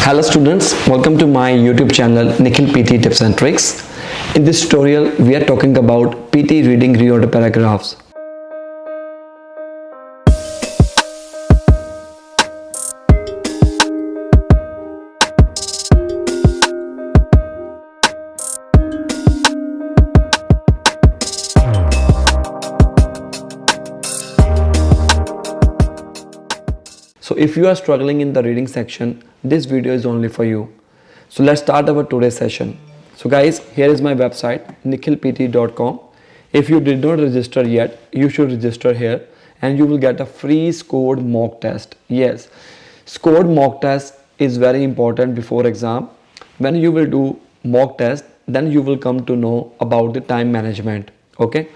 Hello students, welcome to my YouTube channel Nikhil PT Tips and Tricks. In this tutorial, we are talking about PT reading reorder paragraphs. So if you are struggling in the reading section, this video is only for you. So let's start our today's session. So guys, here is my website NIKHILPTE.com. If you did not register yet, you should register here and you will get a free scored mock test. Yes, scored mock test is very important before exam. When you will do mock test, then you will come to know about the time management. Okay,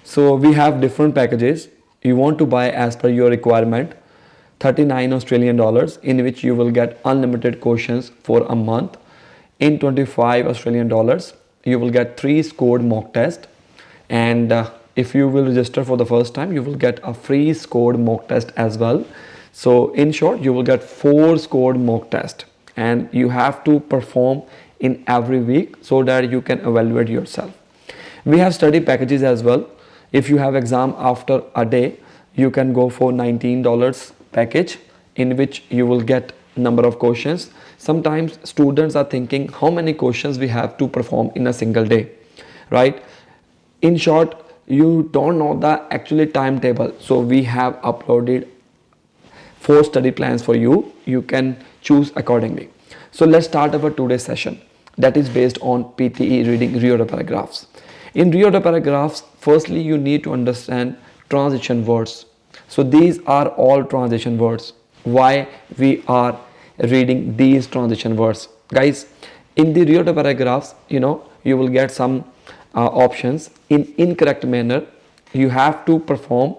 so we have different packages. You want to buy as per your requirement. 39 Australian dollars, in which you will get unlimited questions for a month. In 25 Australian dollars, you will get 3 scored mock test. And if you will register for the first time, you will get a free scored mock test as well. So in short, you will get 4 scored mock test, and you have to perform in every week so that you can evaluate yourself. We have study packages as well. If you have exam after a day, you can go for $19 package, in which you will get number of questions. Sometimes students are thinking how many questions we have to perform in a single day, right? In short, you don't know the actually timetable, so we have uploaded 4 study plans for you. You can choose accordingly. So let's start our today's session, that is based on PTE reading reorder paragraphs. In reorder paragraphs, firstly you need to understand transition words. So these are all transition words. Why we are reading these transition words? Guys, in the reorder paragraphs, you will get some options in incorrect manner. You have to perform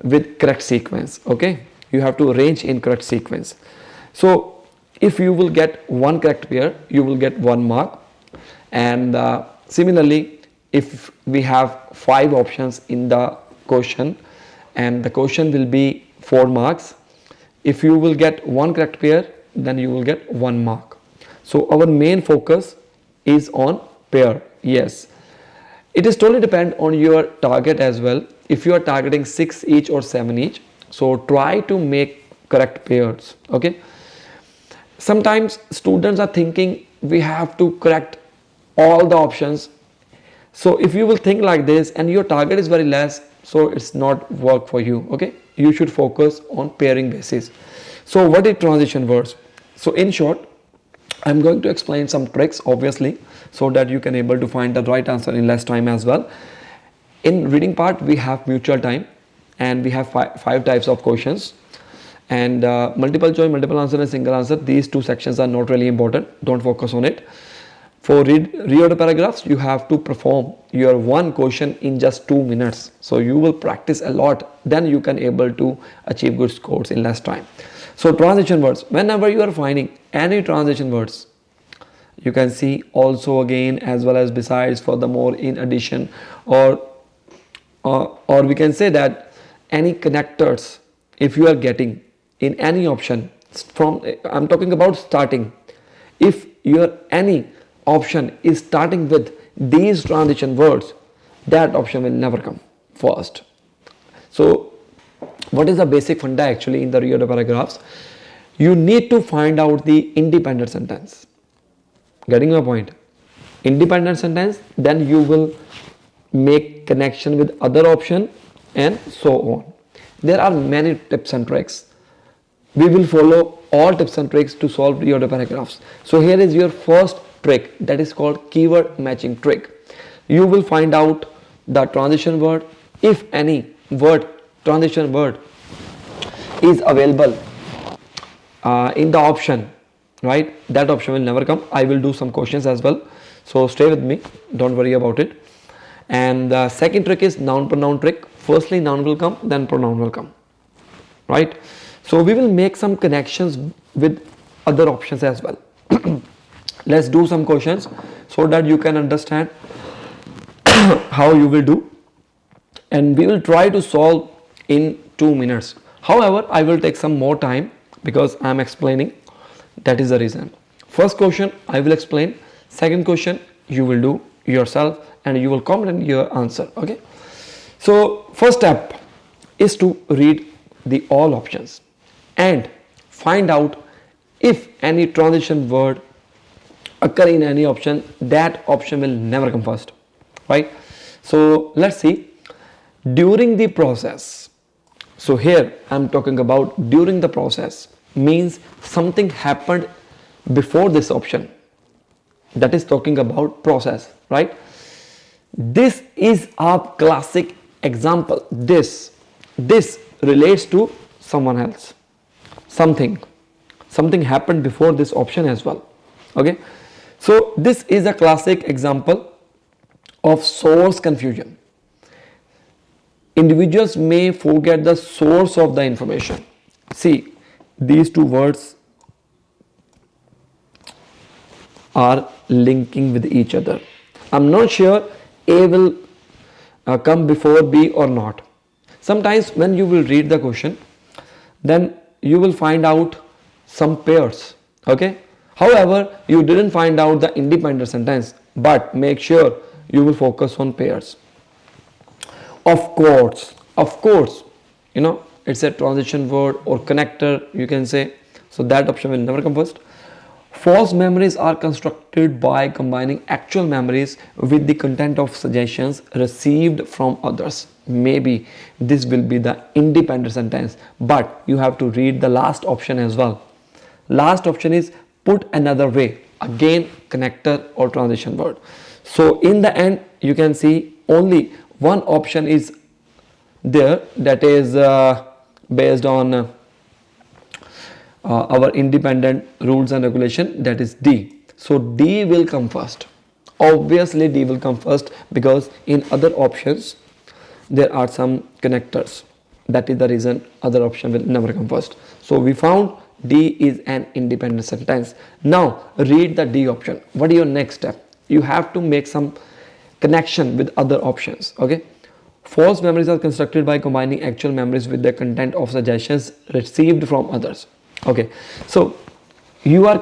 with correct sequence. Okay, you have to arrange in correct sequence. So if you will get one correct pair, you will get 1 mark. And similarly, if we have 5 options in the question, and the question will be 4 marks. If you will get 1 correct pair, then you will get 1 mark. So our main focus is on pair. Yes, it is totally depend on your target as well. If you are targeting 6 each or 7 each, so try to make correct pairs. Okay, sometimes students are thinking we have to correct all the options. So if you will think like this and your target is very less, so it's not work for you. Okay, you should focus on pairing basis. So what is transition words? So in short, I'm going to explain some tricks, obviously, so that you can able to find the right answer in less time as well. In reading part, we have mutual time, and we have five types of questions, and multiple choice, multiple answer, and single answer. These 2 sections are not really important. Don't focus on it. For reorder paragraphs, you have to perform your 1 question in just 2 minutes. So you will practice a lot, then you can able to achieve good scores in less time. So transition words, whenever you are finding any transition words, you can see also, again, as well as besides, furthermore, in addition, or we can say that any connectors, if you are getting in any option from, I'm talking about starting, if your any option is starting with these transition words, that option will never come first. So what is the basic funda actually in the reorder paragraphs? You need to find out the independent sentence. Getting my point? Independent sentence, then you will make connection with other option and so on. There are many tips and tricks. We will follow all tips and tricks to solve reorder paragraphs. So here is your first trick, that is called keyword matching trick. You will find out the transition word. If any transition word is available in the option, right, that option will never come. I will do some questions as well, so stay with me, don't worry about it. And the second trick is noun pronoun trick. Firstly noun will come, then pronoun will come, right? So we will make some connections with other options as well. Let's do some questions so that you can understand how you will do, and we will try to solve in 2 minutes. However, I will take some more time because I am explaining, that is the reason. First question I will explain, second question you will do yourself and you will comment in your answer. Okay, so first step is to read the all options and find out if any transition word occur in any option, that option will never come first, right? So let's see, during the process. So here I'm talking about during the process means something happened before this option, that is talking about process, right? This is a classic example. This relates to someone else, something happened before this option as well. Okay, so this is a classic example of source confusion. Individuals may forget the source of the information. See, these two words are linking with each other. I'm not sure A will come before B or not. Sometimes when you will read the question, then you will find out some pairs. Okay, however, you didn't find out the independent sentence, but make sure you will focus on pairs. Of course, you know, it's a transition word or connector, you can say, so that option will never come first. False memories are constructed by combining actual memories with the content of suggestions received from others. Maybe this will be the independent sentence, but you have to read the last option as well. Last option is put another way, again connector or transition word. So in the end you can see only one option is there, that is based on our independent rules and regulation, that is D. So D will come first. Obviously D will come first because in other options there are some connectors. That is the reason other option will never come first. So we found D is an independent sentence. Now read the D option. What is your next step? You have to make some connection with other options. Okay, false memories are constructed by combining actual memories with the content of suggestions received from others. Okay, so you are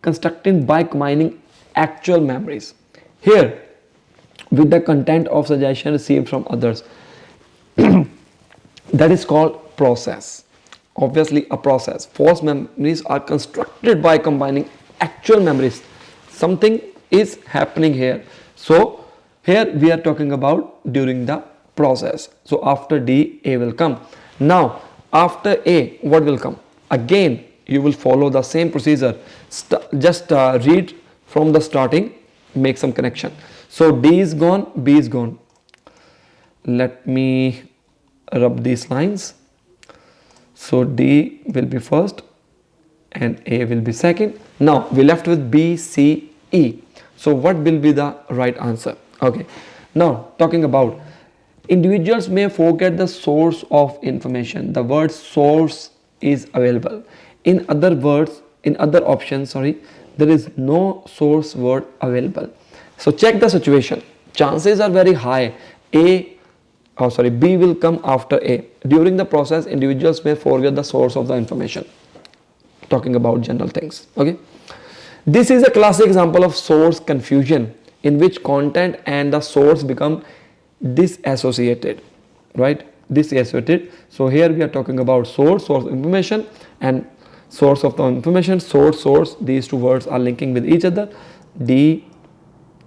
constructing by combining actual memories here with the content of suggestion received from others. That is called process. Obviously a process. False memories are constructed by combining actual memories. Something is happening here. So here we are talking about during the process. So after D, A will come. Now after A, what will come? Again you will follow the same procedure. Just read from the starting, make some connection. So D is gone, B is gone. Let me rub these lines. So D will be first and A will be second. Now we left with B, C, E. So what will be the right answer? Okay, now talking about individuals may forget the source of information. The word source is available. In other words, in other options, there is no source word available. So check the situation. Chances are very high B will come after A. During the process, individuals may forget the source of the information. Talking about general things. Okay, this is a classic example of source confusion in which content and the source become disassociated, right? Disassociated. So here we are talking about source information and source of the information. Source, these two words are linking with each other. D,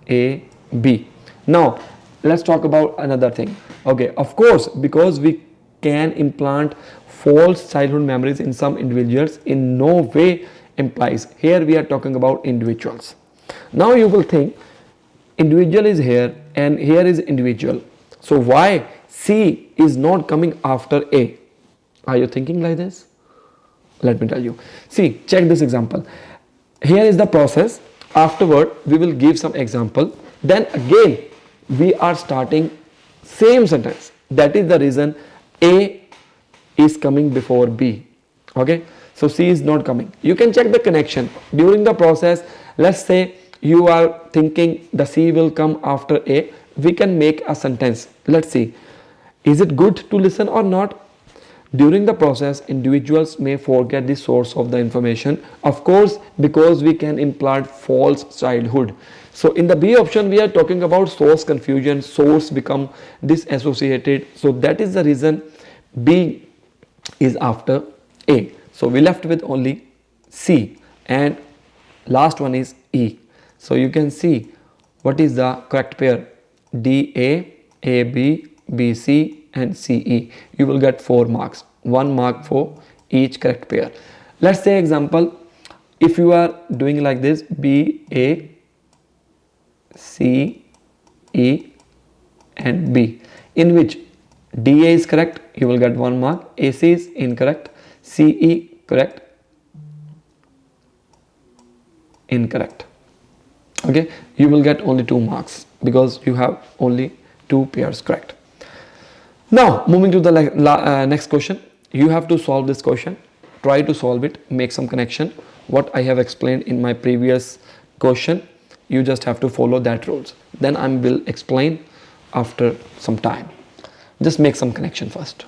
A, B. Now let's talk about another thing. Okay, of course, because we can implant false childhood memories in some individuals, in no way implies. Here we are talking about individuals. Now you will think individual is here and here is individual. So why C is not coming after A? Are you thinking like this? Let me tell you. See, check this example. Here is the process. Afterward, we will give some example. Then again, we are starting same sentence. That is the reason A is coming before B. Okay, so C is not coming. You can check the connection during the process. Let's say you are thinking the C will come after A. We can make a sentence. Let's see, is it good to listen or not? During the process, individuals may forget the source of the information. Of course, because we can implant false childhood. So in the B option, we are talking about source confusion, source become disassociated. So that is the reason B is after A. So we left with only C, and last one is E. So you can see what is the correct pair: D A, A B, B C and C E. You will get 4 marks, 1 mark for each correct pair. Let's say example, if you are doing like this: B A, C E and B, in which D A is correct, you will get 1 mark, A C is incorrect, C E correct, incorrect. Okay, you will get only 2 marks because you have only 2 pairs correct. Now moving to the next question, you have to solve this question. Try to solve it, make some connection. What I have explained in my previous question, you just have to follow that rules. Then I will explain after some time. Just make some connection first.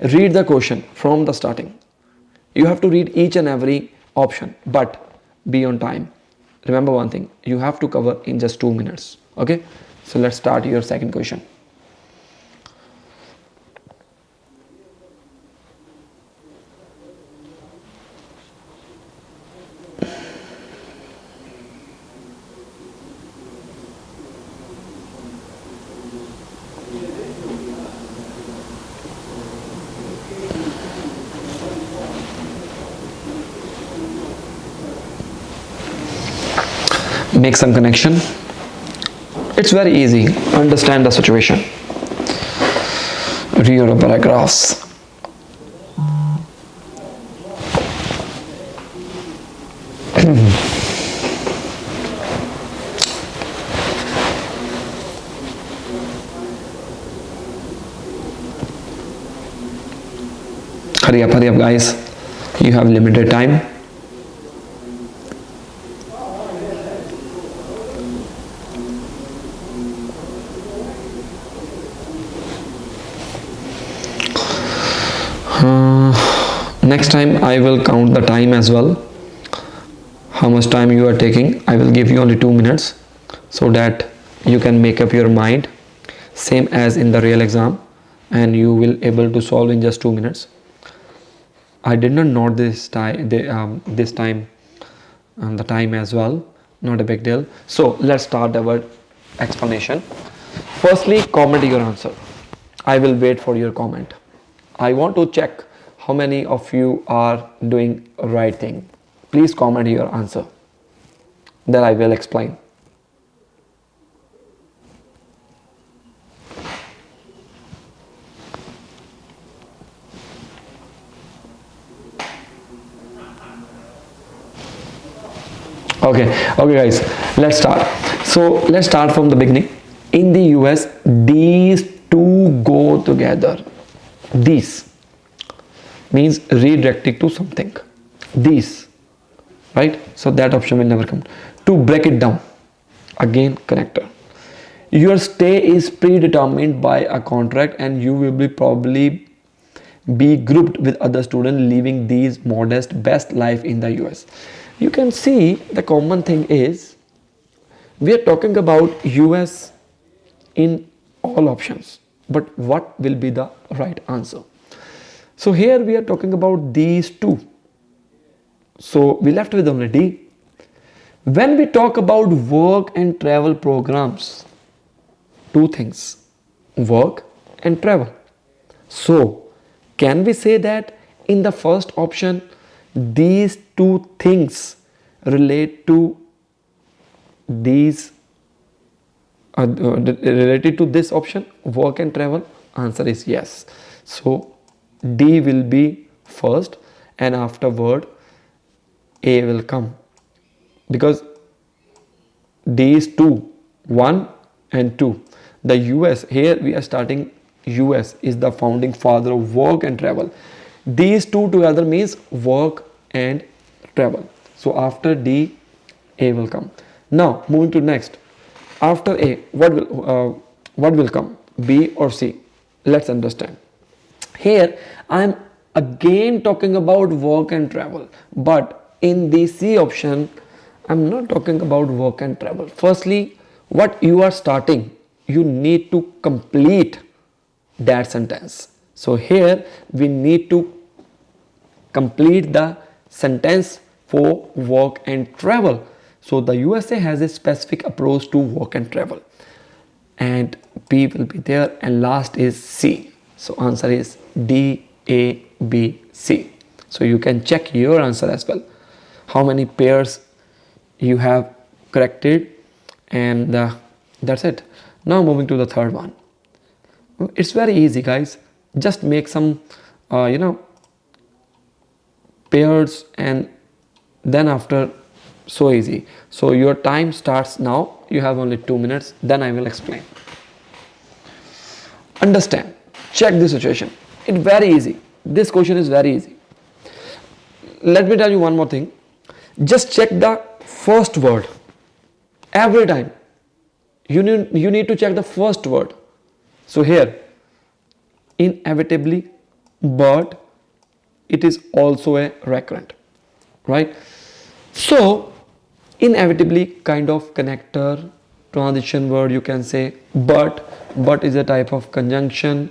Read the question from the starting. You have to read each and every option, but be on time. Remember one thing, you have to cover in just 2 minutes. Okay, so let's start your second question. Make some connection. It's very easy. Understand the situation. Reorder paragraphs. Hurry up guys. You have limited time. Next time I will count the time as well, how much time you are taking. I will give you only 2 minutes so that you can make up your mind, same as in the real exam, and you will able to solve in just 2 minutes. I did not note this time, the time as well, not a big deal. So let's start our explanation. Firstly, comment your answer. I will wait for your comment. I want to check how many of you are doing right thing. Please comment your answer. Then I will explain. Okay guys, let's start. So let's start from the beginning. In the US, these two go together. These means redirecting to something. These, right? So that option will never come. To break it down, again connector. Your stay is predetermined by a contract and you will be probably be grouped with other students living these modest best life in the US. You can see the common thing is we are talking about US in all options, but what will be the right answer? So here we are talking about these two. So we left with only D. When we talk about work and travel programs, two things, work and travel. So can we say that in the first option, these two things relate to these related to this option, work and travel? Answer is yes. So D will be first and afterward A will come, because these two, 1 and 2, the US, here we are starting, US is the founding father of work and travel. These two together means work and travel. So after D, A will come. Now moving to next. After A, what will come? B or C? Let's understand. Here I'm again talking about work and travel, but in the C option I'm not talking about work and travel. Firstly, what you are starting, you need to complete that sentence. So here we need to complete the sentence for work and travel. So the USA has a specific approach to work and travel, and B will be there, and last is C. So answer is D, A, B, C. So you can check your answer as well, how many pairs you have corrected, and that's it. Now moving to the third one. It's very easy, guys. Just make some pairs, and then after, so easy. So your time starts now. You have only 2 minutes, then I will explain. Understand, check the situation. It's very easy. This question is very easy. Let me tell you one more thing. Just check the first word every time. You need to check the first word. So here, inevitably, but it is also a recurrent, right? So inevitably kind of connector, transition word you can say, but is a type of conjunction.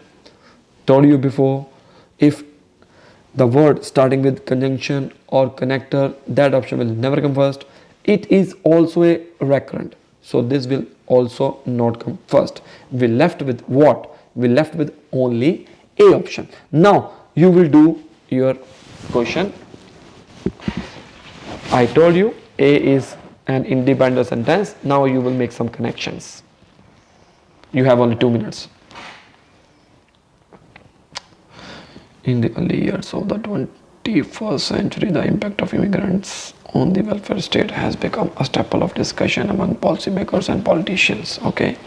Told you before, if the word starting with conjunction or connector, that option will never come first. It is also a recurrent, so this will also not come first. We left with what? We left with only A option. Now you will do your question. I told you A is an independent sentence. Now you will make some connections. You have only 2 minutes. In the early years of the 21st century, the impact of immigrants on the welfare state has become a staple of discussion among policymakers and politicians. Okay.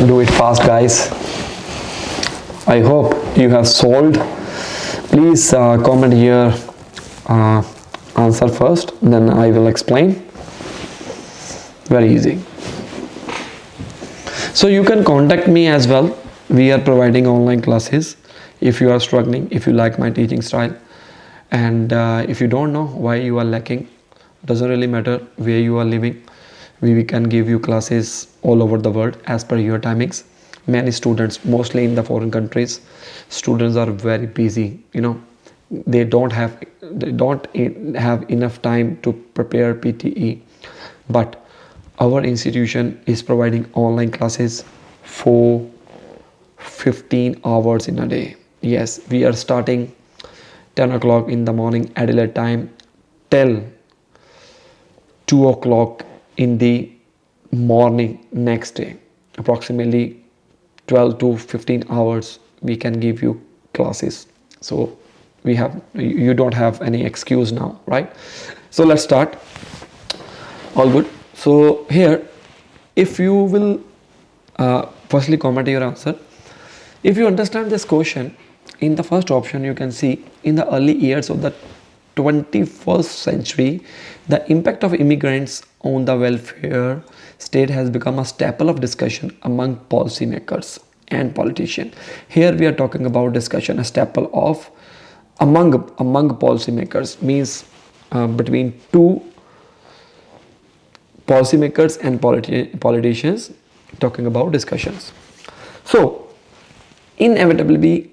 Do it fast, guys. I hope you have solved. Please comment here answer first, then I will explain. Very easy. So you can contact me as well. We are providing online classes. If you are struggling, if you like my teaching style, and if you don't know why you are lacking, doesn't really matter where you are living, we can give you classes all over the world as per your timings. Many students, mostly in the foreign countries, students are very busy, they don't have enough time to prepare PTE, but our institution is providing online classes for 15 hours in a day. Yes, we are starting 10 o'clock in the morning Adelaide time till 2 o'clock in the morning next day. Approximately 12 to 15 hours we can give you classes. So you don't have any excuse now, right? So let's start. All good. So here, if you will firstly comment your answer. If you understand this question, in the first option you can see, in the early years of the 21st century, the impact of immigrants on the welfare state has become a staple of discussion among policymakers and politicians. Here we are talking about discussion, a staple of among policymakers, means between two policymakers and politicians, talking about discussions. So inevitably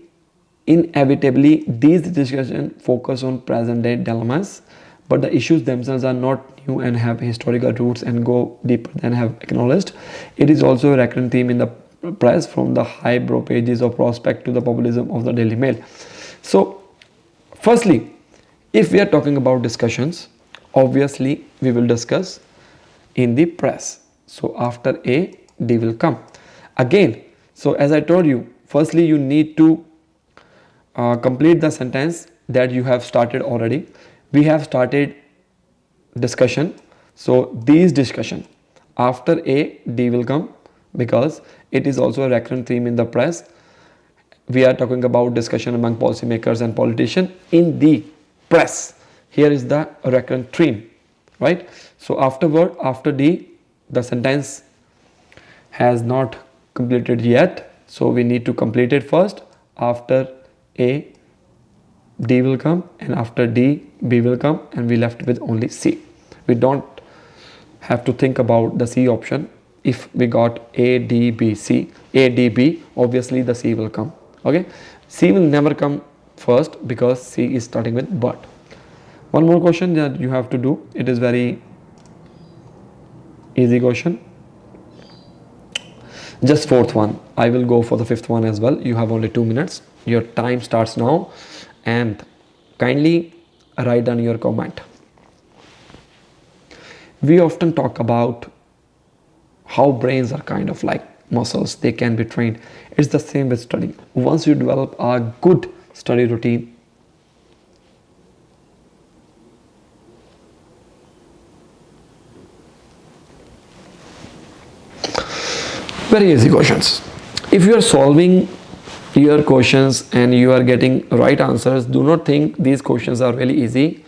these discussions focus on present day dilemmas, but the issues themselves are not new and have historical roots and go deeper than have acknowledged. It is also a recurrent theme in the press from the highbrow pages of prospect to the populism of the Daily Mail. So firstly, if we are talking about discussions, obviously we will discuss in the press. So after A, D will come. Again, so as I told you, firstly you need to complete the sentence that you have started already. We have started discussion. So these discussion, after A, D will come because it is also a recurrent theme in the press. We are talking about discussion among policymakers and politicians in the press. Here is the recurrent theme, right? So afterward, after D, the sentence has not completed yet. So we need to complete it first. After A, D will come, and after D, B will come, and we left with only C. We don't have to think about the C option. If we got A, D, B, C, A, D, B, obviously the C will come. Okay, C will never come first because C is starting with but. One more question that you have to do. It is very easy question. Just fourth one. I will go for the fifth one as well. You have only 2 minutes. Your time starts now, and kindly write down your comment. We often talk about how brains are kind of like muscles. They can be trained. It's the same with studying. Once you develop a good study routine, very easy questions. If you are solving your questions and you are getting right answers, do not think these questions are really easy.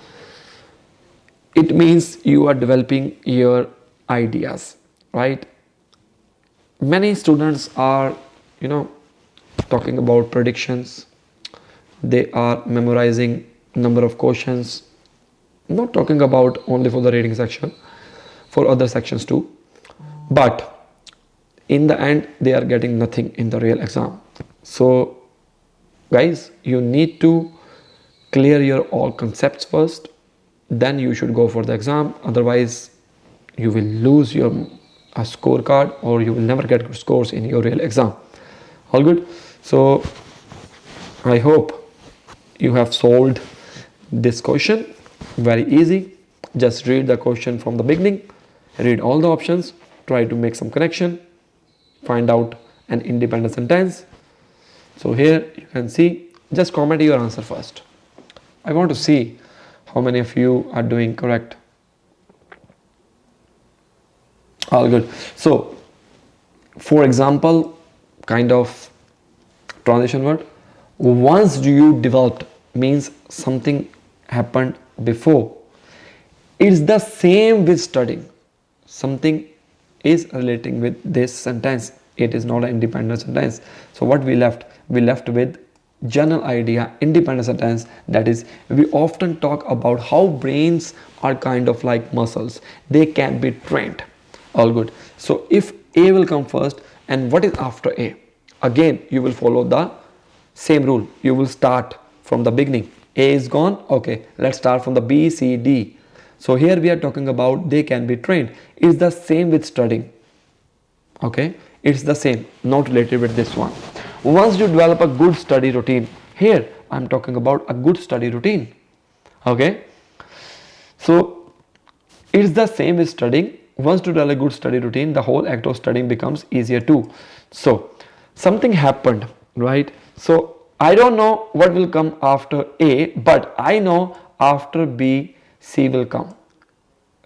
It means you are developing your ideas, right? Many students are, talking about predictions. They are memorizing number of questions. Not talking about only for the reading section, for other sections too. But in the end, they are getting nothing in the real exam. So guys, you need to clear your all concepts first, then you should go for the exam. Otherwise you will lose your scorecard, or you will never get good scores in your real exam. All good. So I hope you have solved this question. Very easy. Just read the question from the beginning, read all the options, try to make some connection, find out an independent sentence. So here you can see, just comment your answer first. I want to see how many of you are doing correct. All good. So for example, kind of transition word, once you developed means something happened before. It's the same with studying. Something is relating with this sentence. It is not an independent sentence. So what we left? We left with general idea, independent sentence. That is, we often talk about how brains are kind of like muscles. They can be trained. All good. So if A will come first, and what is after A? Again, you will follow the same rule. You will start from the beginning. A is gone. Okay, let's start from the B, C, D. So here we are talking about they can be trained. It's the same with studying. Okay, it's the same, not related with this one. Once you develop a good study routine, here I'm talking about a good study routine. Okay, so it's the same with studying. Once you develop a good study routine, the whole act of studying becomes easier too. So something happened, right? So I don't know what will come after A, but I know after B, C will come.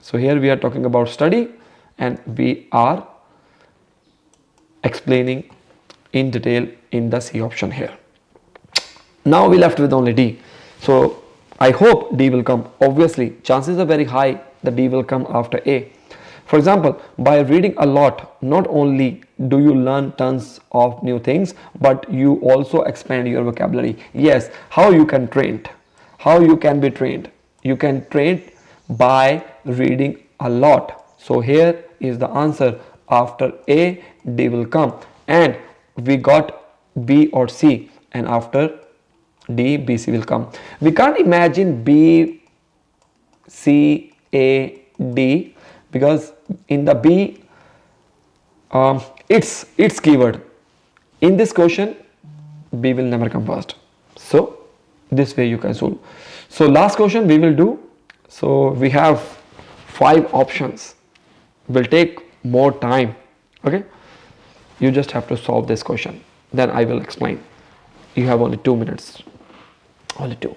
So here we are talking about study, and we are explaining in detail in the C option here. Now we left with only D. So I hope D will come. Obviously, chances are very high that D will come after A. For example, by reading a lot, not only do you learn tons of new things, but you also expand your vocabulary. Yes, how you can train? How you can be trained? You can train by reading a lot. So here is the answer. After A, D will come, and we got B or C, and after D, B, C will come. We can't imagine B, C, A, D, because in the B, it's keyword. In this question, B will never come first. So this way you can solve. So last question we will do. So we have 5 options. Will take more time. Okay. You just have to solve this question. Then I will explain. You have only 2 minutes. Only 2.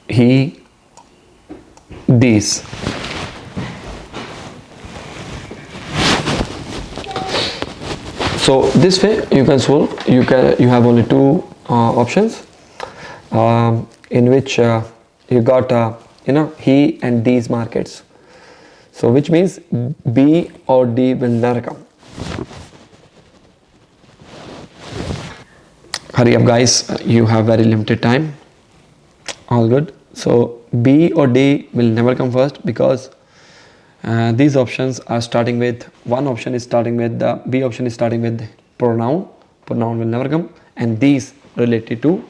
He, these. So this way you can solve. You have only 2 options, in which you got he and these markets. So which means B or D will never come. Hurry up guys, you have very limited time. All good. So B or D will never come first, because these options are starting with, one option is starting with, the B option is starting with pronoun. Pronoun will never come, and these related to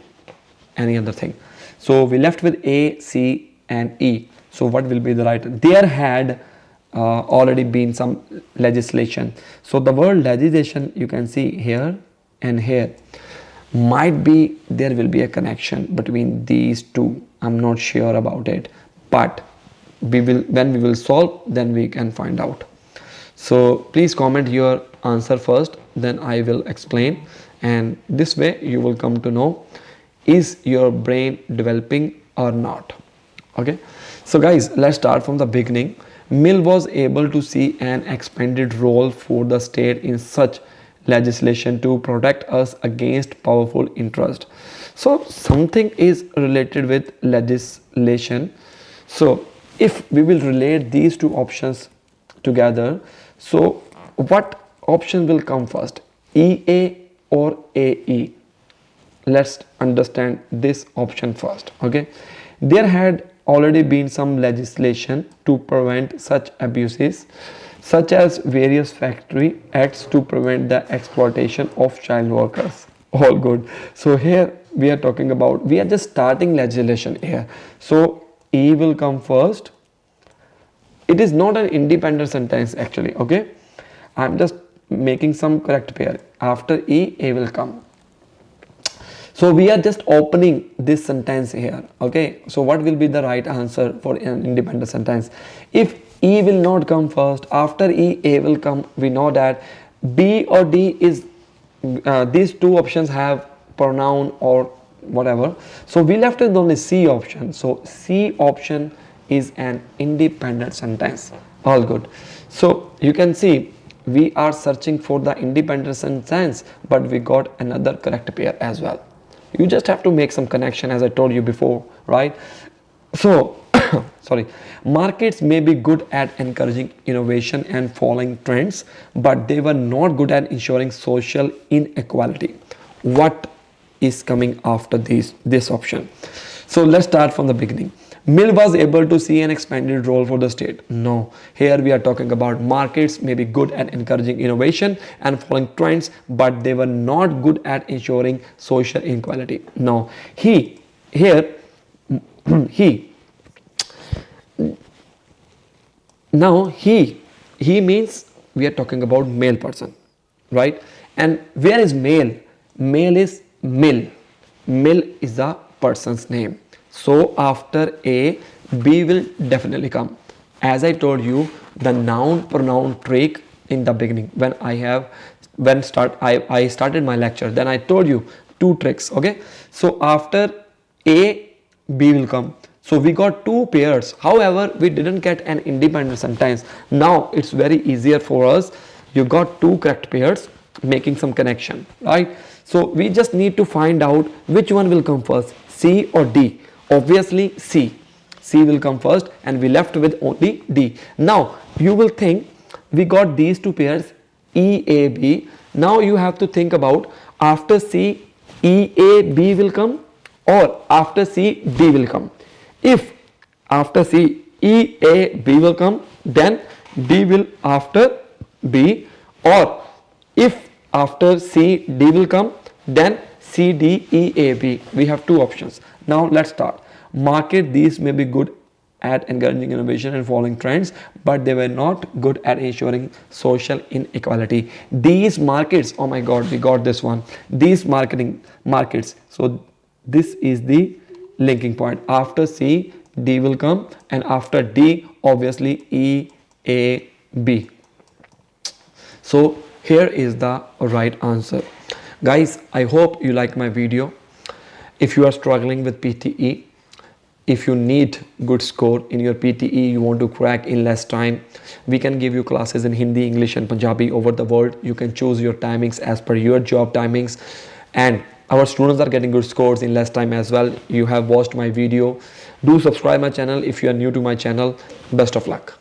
any other thing. So we left with A, C and E. So what will be the right? There had already been some legislation. So the word legislation you can see here and here. Might be there will be a connection between these two. I'm not sure about it, but when we will solve, then we can find out. So please comment your answer first, then I will explain, and this way you will come to know is your brain developing or not. Okay, so guys, let's start from the beginning. Mill was able to see an expanded role for the state in such legislation to protect us against powerful interest. So something is related with legislation. So if we will relate these 2 options together, so what option will come first, EA or AE? Let's understand this option first. Okay, there had already been some legislation to prevent such abuses, such as various factory acts to prevent the exploitation of child workers. All good. So here we are talking about, we are just starting legislation here. So E will come first. It is not an independent sentence actually. Okay, I'm just making some correct pair. After E, A will come. So we are just opening this sentence here. Okay, so what will be the right answer for an independent sentence? If E will not come first, after E, A will come. We know that B or D is, these 2 options have pronoun or whatever. So we left with only C option. So C option is an independent sentence. All good. So you can see we are searching for the independent sentence, but we got another correct pair as well. You just have to make some connection, as I told you before, right? So sorry, markets may be good at encouraging innovation and following trends, but they were not good at ensuring social inequality. What is coming after this option? So let's start from the beginning. Mill was able to see an expanded role for the state. No, here we are talking about markets may be good at encouraging innovation and following trends, but they were not good at ensuring social inequality. No, he means we are talking about male person, right? And where is male? Male is mill. Mill is the person's name. So after A, B will definitely come. As I told you, the noun pronoun trick in the beginning, when I started my lecture, then I told you 2 tricks. Okay, so after A, B will come. So we got 2 pairs. However, we didn't get an independent sentence. Now it's very easier for us. You got 2 correct pairs, making some connection, right? So we just need to find out which one will come first, C or D. Obviously C. C will come first, and we left with only D. Now you will think we got these 2 pairs, E, A, B. Now you have to think about after C, E, A, B will come, or after C, D will come. If after C, E, A, B will come, then D will after B, or if after C, D will come, then C, D, E, A, B. We have 2 options. Now let's start. Market these may be good at encouraging innovation and following trends, but they were not good at ensuring social inequality. These markets, oh my god, we got this one. These markets. So this is the linking point. After C, D will come, and after D, obviously E, A, B. So here is the right answer. Guys, I hope you like my video. If you are struggling with PTE, if you need good score in your PTE, you want to crack in less time, we can give you classes in Hindi, English and Punjabi over the world. You can choose your timings as per your job timings, and our students are getting good scores in less time as well. You have watched my video. Do subscribe my channel if you are new to my channel. Best of luck.